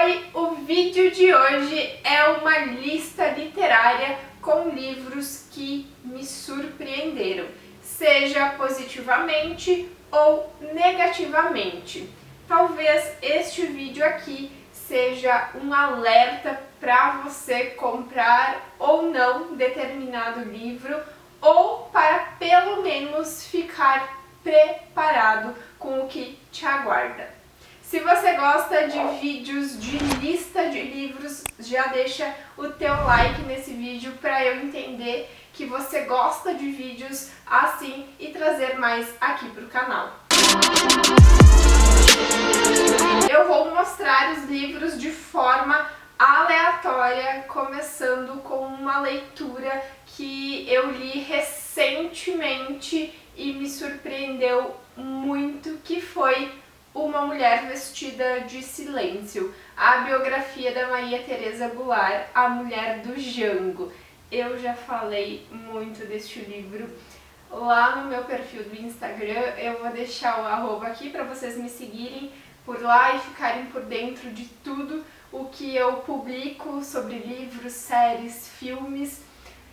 Oi, o vídeo de hoje é uma lista literária com livros que me surpreenderam, seja positivamente ou negativamente. Talvez este vídeo aqui seja um alerta para você comprar ou não determinado livro, ou para pelo menos ficar preparado com o que te aguarda. Se você gosta de vídeos de lista de livros, já deixa o teu like nesse vídeo para eu entender que você gosta de vídeos assim e trazer mais aqui para o canal. Eu vou mostrar os livros de forma aleatória, começando com uma leitura que eu li recentemente e me surpreendeu muito, que foi Uma Mulher Vestida de Silêncio, a biografia da Maria Teresa Goulart, a mulher do Django. Eu já falei muito deste livro lá no meu perfil do Instagram, eu vou deixar o arroba aqui para vocês me seguirem por lá e ficarem por dentro de tudo o que eu publico sobre livros, séries, filmes.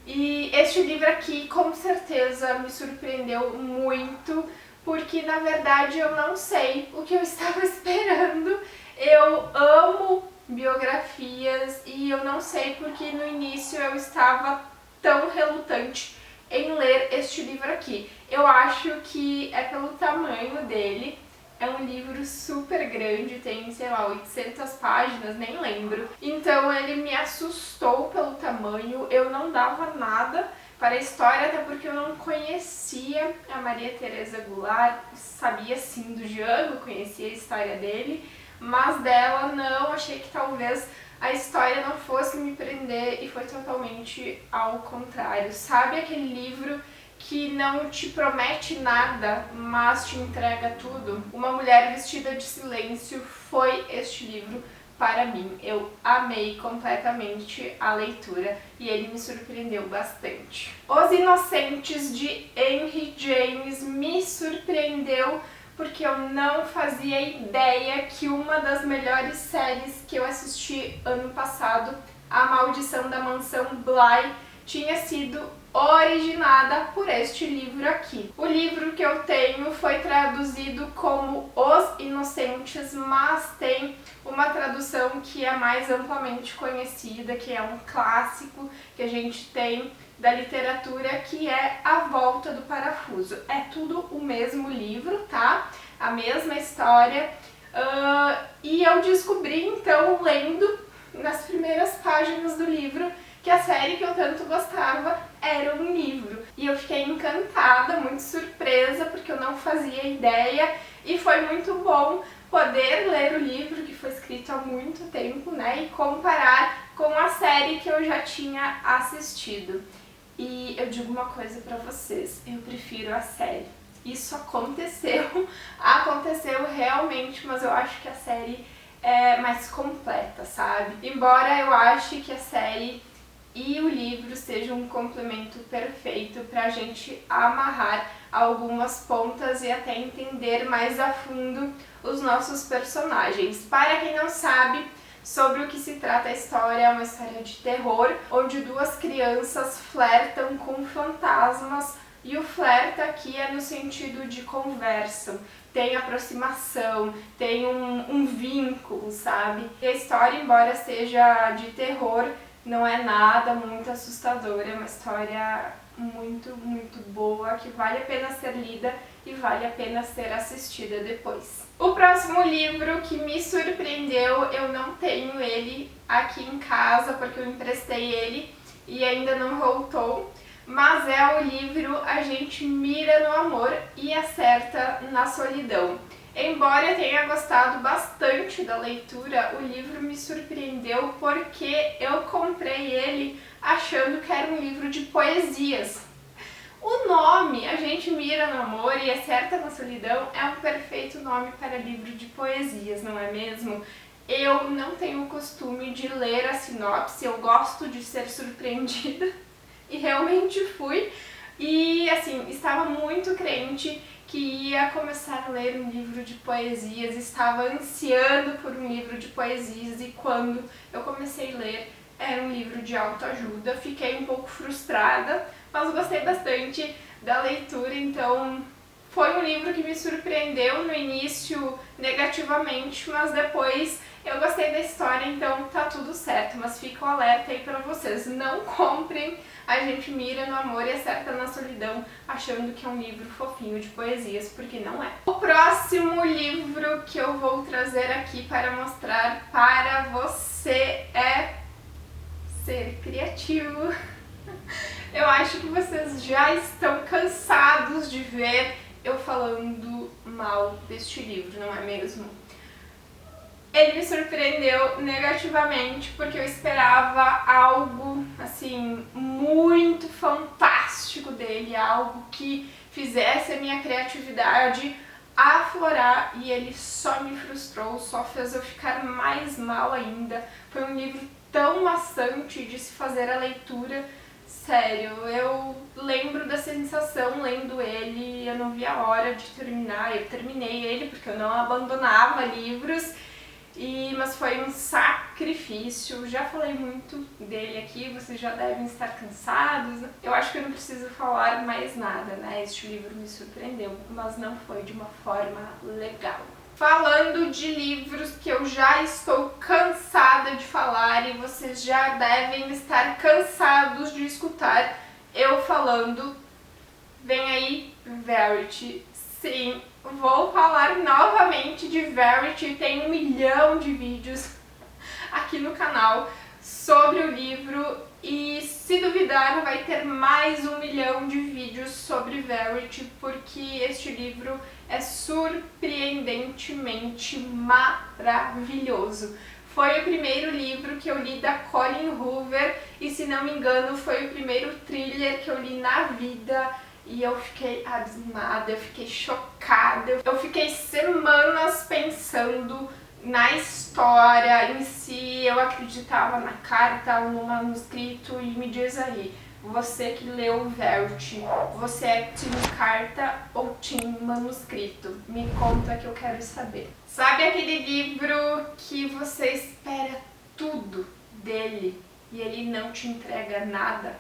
E este livro aqui com certeza me surpreendeu muito, porque na verdade eu não sei o que eu estava esperando. Eu amo biografias e eu não sei porque no início eu estava tão relutante em ler este livro aqui. Eu acho que é pelo tamanho dele. É um livro super grande, tem, sei lá, 800 páginas, nem lembro. Então ele me assustou pelo tamanho, eu não dava nada para a história, até porque eu não conhecia a Maria Teresa Goulart, sabia sim do Django, conhecia a história dele, mas dela não, achei que talvez a história não fosse me prender e foi totalmente ao contrário. Sabe aquele livro que não te promete nada, mas te entrega tudo? Uma Mulher Vestida de Silêncio foi este livro para mim. Eu amei completamente a leitura e ele me surpreendeu bastante. Os Inocentes, de Henry James, me surpreendeu porque eu não fazia ideia que uma das melhores séries que eu assisti ano passado, A Maldição da Mansão Bly, tinha sido originada por este livro aqui. O livro que eu tenho foi traduzido como Os Inocentes, mas tem uma tradução que é mais amplamente conhecida, que é um clássico que a gente tem da literatura, que é A Volta do Parafuso. É tudo o mesmo livro, tá? A mesma história. E eu descobri, então, lendo nas primeiras páginas do livro, que a série que eu tanto gostava era um livro. E eu fiquei encantada, muito surpresa, porque eu não fazia ideia, e foi muito bom poder ler o livro, que foi escrito há muito tempo, né, e comparar com a série que eu já tinha assistido. E eu digo uma coisa pra vocês, eu prefiro a série. Isso aconteceu realmente, mas eu acho que a série é mais completa, sabe? Embora eu ache que a série e o livro sejam um complemento perfeito pra gente amarrar algumas pontas e até entender mais a fundo os nossos personagens. Para quem não sabe sobre o que se trata a história, é uma história de terror, onde duas crianças flertam com fantasmas, e o flerte aqui é no sentido de conversam, tem aproximação, tem um vínculo, sabe? E a história, embora seja de terror, não é nada muito assustadora, é uma história muito, muito boa, que vale a pena ser lida e vale a pena ser assistida depois. O próximo livro que me surpreendeu, eu não tenho ele aqui em casa, porque eu emprestei ele e ainda não voltou, mas é o livro A Gente Mira no Amor e Acerta na Solidão. Embora eu tenha gostado bastante da leitura, o livro me surpreendeu porque eu comprei ele achando que era um livro de poesias. O nome, A Gente Mira no Amor e Acerta na Solidão, é um perfeito nome para livro de poesias, não é mesmo? Eu não tenho o costume de ler a sinopse, eu gosto de ser surpreendida e realmente fui. e assim, estava muito crente que ia começar a ler um livro de poesias, estava ansiando por um livro de poesias, e quando eu comecei a ler era um livro de autoajuda. Fiquei um pouco frustrada, mas gostei bastante da leitura, então foi um livro que me surpreendeu no início negativamente, mas depois eu gostei da história, então tá tudo certo. Mas fica o alerta aí pra vocês, não comprem A Gente Mira no Amor e Acerta na Solidão achando que é um livro fofinho de poesias, porque não é. O próximo livro que eu vou trazer aqui para mostrar para você é Ser Criativo. Eu acho que vocês já estão cansados de ver eu falando mal deste livro, não é mesmo? Ele me surpreendeu negativamente porque eu esperava algo assim muito fantástico dele, algo que fizesse a minha criatividade aflorar, e ele só me frustrou, só fez eu ficar mais mal ainda. Foi um livro tão maçante de se fazer a leitura. Sério, eu lembro da sensação lendo ele, eu não vi a hora de terminar. Eu terminei ele porque eu não abandonava livros, mas foi um sacrifício. Já falei muito dele aqui, vocês já devem estar cansados. Eu acho que eu não preciso falar mais nada, né? Este livro me surpreendeu, mas não foi de uma forma legal. Falando de livros que eu já estou cansada de falar e vocês já devem estar cansados de escutar eu falando, vem aí Verity. Sim, vou falar novamente de Verity. Tem 1 milhão de vídeos aqui no canal sobre o livro e, se duvidar, vai ter mais 1 milhão de vídeos sobre Verity, porque este livro é surpreendentemente maravilhoso. Foi o primeiro livro que eu li da Colleen Hoover e, se não me engano, foi o primeiro thriller que eu li na vida. E eu fiquei abismada, eu fiquei chocada, eu fiquei semanas pensando na história em si. Eu acreditava na carta, no manuscrito. E me diz aí, você que leu Verity, você é team carta ou team manuscrito? Me conta que eu quero saber. Sabe aquele livro que você espera tudo dele e ele não te entrega nada?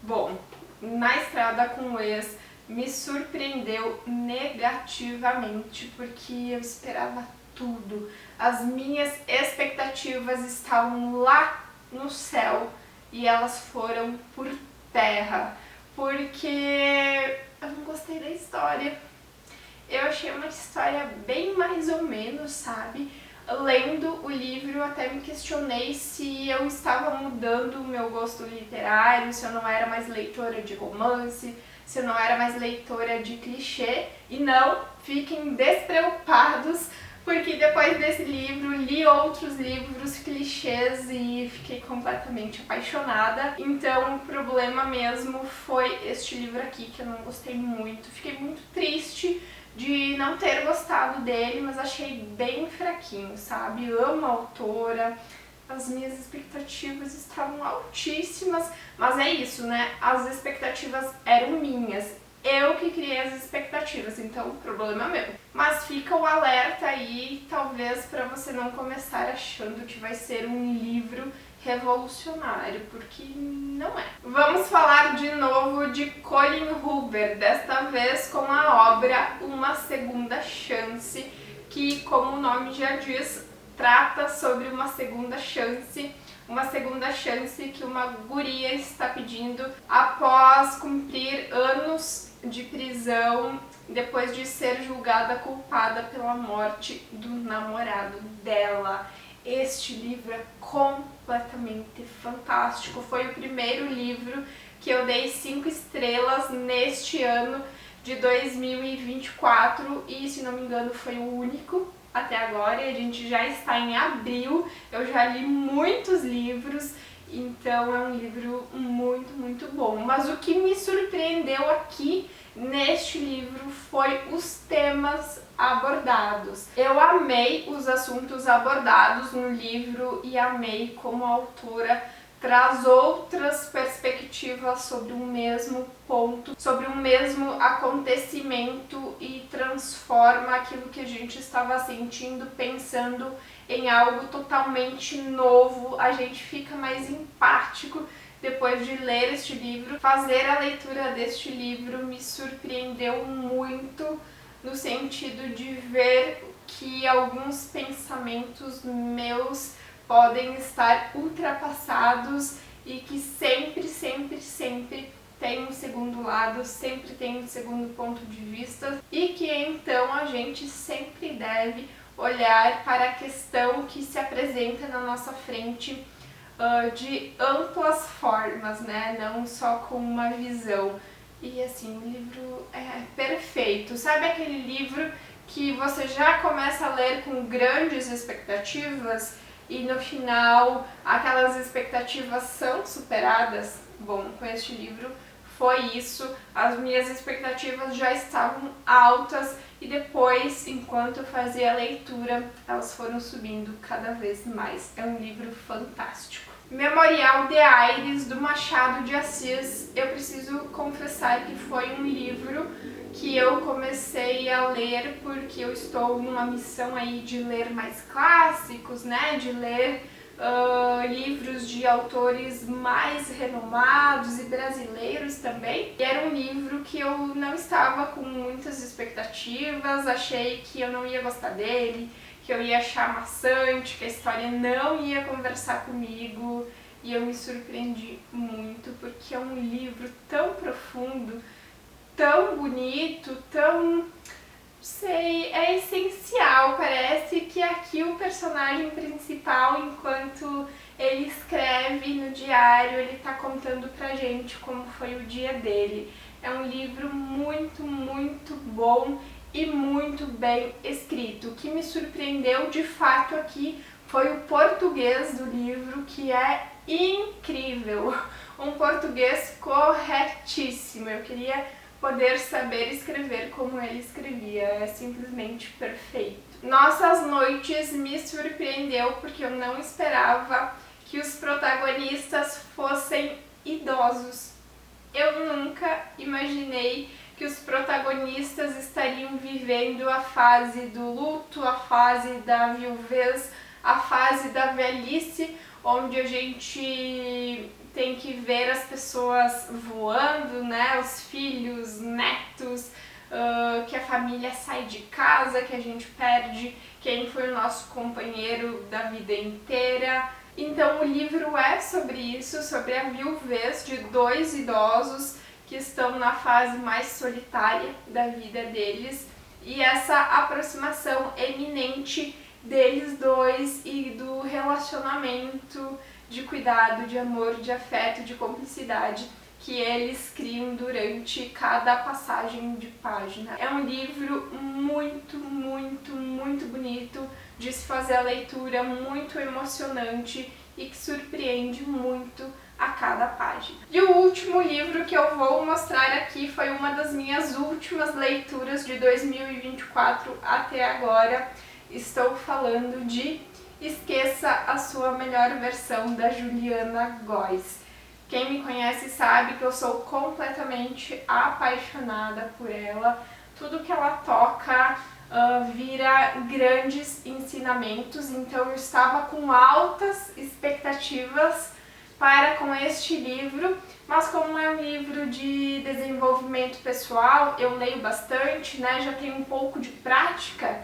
Bom, Na Estrada com o Ex me surpreendeu negativamente porque eu esperava tudo. As minhas expectativas estavam lá no céu e elas foram por terra, porque eu não gostei da história. Eu achei uma história bem mais ou menos, sabe? Lendo o livro, eu até me questionei se eu estava mudando o meu gosto literário, se eu não era mais leitora de romance, se eu não era mais leitora de clichê. E não, fiquem despreocupados, porque depois desse livro li outros livros clichês e fiquei completamente apaixonada. Então o problema mesmo foi este livro aqui, que eu não gostei muito. Fiquei muito triste de não ter gostado dele, mas achei bem fraquinho, sabe? Amo a autora, as minhas expectativas estavam altíssimas, mas é isso, né? As expectativas eram minhas, eu que criei as expectativas, então o problema é meu. Mas fica o alerta aí, talvez para você não começar achando que vai ser um livro revolucionário, porque não é. Vamos falar de novo de Colleen Hoover, desta vez com a obra Uma Segunda Chance, que, como o nome já diz, trata sobre uma segunda chance que uma guria está pedindo após cumprir anos de prisão, depois de ser julgada culpada pela morte do namorado dela. Este livro é completamente fantástico. Foi o primeiro livro que eu dei 5 estrelas neste ano de 2024 e, se não me engano, foi o único até agora. A gente já está em abril, eu já li muitos livros, então é um livro muito, muito bom. Mas o que me surpreendeu aqui neste livro foi os temas abordados. Eu amei os assuntos abordados no livro e amei como a autora traz outras perspectivas sobre um mesmo ponto, sobre um mesmo acontecimento e transforma aquilo que a gente estava sentindo, pensando em algo totalmente novo. A gente fica mais empático depois de ler este livro. Fazer a leitura deste livro me surpreendeu muito no sentido de ver que alguns pensamentos meus podem estar ultrapassados e que sempre tem um segundo lado, sempre tem um segundo ponto de vista e que então a gente sempre deve olhar para a questão que se apresenta na nossa frente de amplas formas, né? Não só com uma visão. E assim, o livro é perfeito. Sabe aquele livro que você já começa a ler com grandes expectativas e no final aquelas expectativas são superadas? Bom, com este livro foi isso. As minhas expectativas já estavam altas e depois, enquanto eu fazia a leitura, elas foram subindo cada vez mais. É um livro fantástico. Memorial de Aires, do Machado de Assis. Eu preciso confessar que foi um livro que eu comecei a ler porque eu estou numa missão aí de ler mais clássicos, né? De ler livros de autores mais renomados e brasileiros também. E era um livro que eu não estava com muitas expectativas, achei que eu não ia gostar dele, que eu ia achar maçante, que a história não ia conversar comigo, e eu me surpreendi muito porque é um livro tão profundo, tão bonito, tão... sei, é essencial. Parece que aqui o personagem principal, enquanto ele escreve no diário, ele está contando pra gente como foi o dia dele. É um livro muito bom e muito bem escrito. O que me surpreendeu de fato aqui foi o português do livro, que é incrível. Um português corretíssimo. Eu queria poder saber escrever como ele escrevia, é simplesmente perfeito. Nossas Noites me surpreendeu porque eu não esperava que os protagonistas fossem idosos. Eu nunca imaginei que os protagonistas estariam vivendo a fase do luto, a fase da viuvez, a fase da velhice, onde a gente tem que ver as pessoas voando, né? Os filhos, netos, que a família sai de casa, que a gente perde quem foi o nosso companheiro da vida inteira. Então o livro é sobre isso, sobre a viuvez de dois idosos que estão na fase mais solitária da vida deles e essa aproximação eminente deles dois e do relacionamento de cuidado, de amor, de afeto, de cumplicidade que eles criam durante cada passagem de página. É um livro muito bonito de se fazer a leitura, muito emocionante e que surpreende muito a cada página. E o último livro que eu vou mostrar aqui foi uma das minhas últimas leituras de 2024 até agora. Estou falando de Esqueça a Sua Melhor Versão, da Juliana Góes. Quem me conhece sabe que eu sou completamente apaixonada por ela. Tudo que ela toca vira grandes ensinamentos, então eu estava com altas expectativas para com este livro, mas como é um livro de desenvolvimento pessoal, eu leio bastante, né, já tenho um pouco de prática,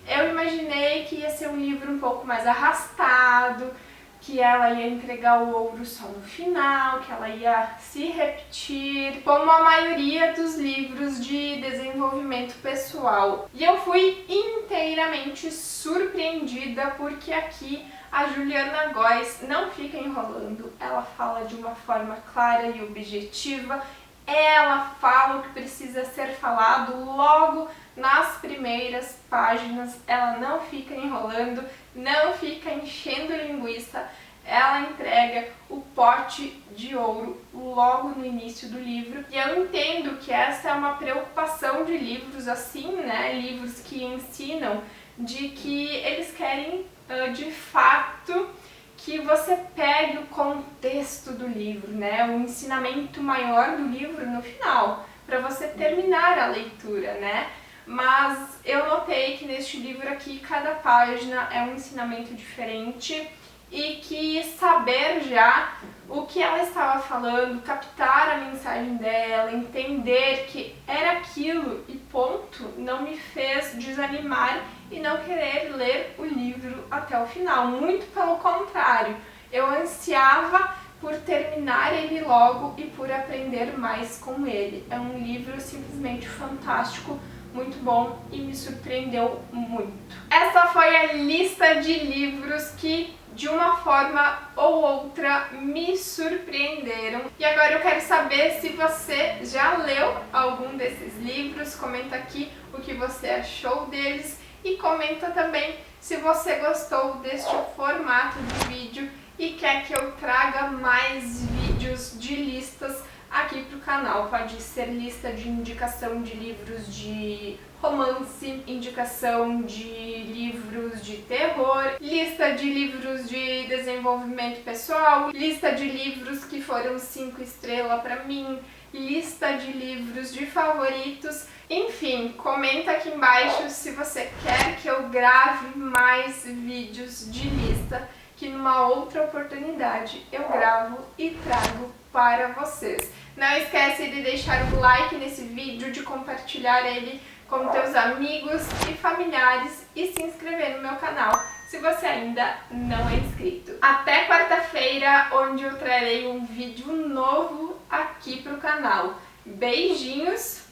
eu imaginei que ia ser um livro um pouco mais arrastado, que ela ia entregar o ouro só no final, que ela ia se repetir, como a maioria dos livros de desenvolvimento pessoal. E eu fui inteiramente surpreendida porque aqui a Juliana Góes não fica enrolando, ela fala de uma forma clara e objetiva, ela fala o que precisa ser falado logo nas primeiras páginas, ela não fica enrolando, não fica enchendo linguiça, ela entrega o pote de ouro logo no início do livro. E eu entendo que essa é uma preocupação de livros assim, né, livros que ensinam, de que eles querem de fato que que você pegue o contexto do livro, né? O ensinamento maior do livro no final, para você terminar a leitura, né? Mas eu notei que neste livro aqui, cada página é um ensinamento diferente e que saber já o que ela estava falando, captar a mensagem dela, entender que era aquilo e ponto, não me fez desanimar e não querer ler o livro até o final. Muito pelo contrário, eu ansiava por terminar ele logo e por aprender mais com ele. É um livro simplesmente fantástico, muito bom e me surpreendeu muito. Essa foi a lista de livros que de uma forma ou outra me surpreenderam. E agora eu quero saber se você já leu algum desses livros, comenta aqui o que você achou deles e comenta também se você gostou deste formato de vídeo e quer que eu traga mais vídeos de listas aqui pro canal. Pode ser lista de indicação de livros de romance, indicação de livros de terror, lista de livros de desenvolvimento pessoal, lista de livros que foram 5 estrelas pra mim, lista de livros de favoritos. Enfim, comenta aqui embaixo se você quer que eu grave mais vídeos de lista, que numa outra oportunidade eu gravo e trago para vocês. Não esquece de deixar um like nesse vídeo, de compartilhar ele com teus amigos e familiares e se inscrever no meu canal se você ainda não é inscrito. Até quarta-feira, onde eu trarei um vídeo novo aqui pro canal. Beijinhos!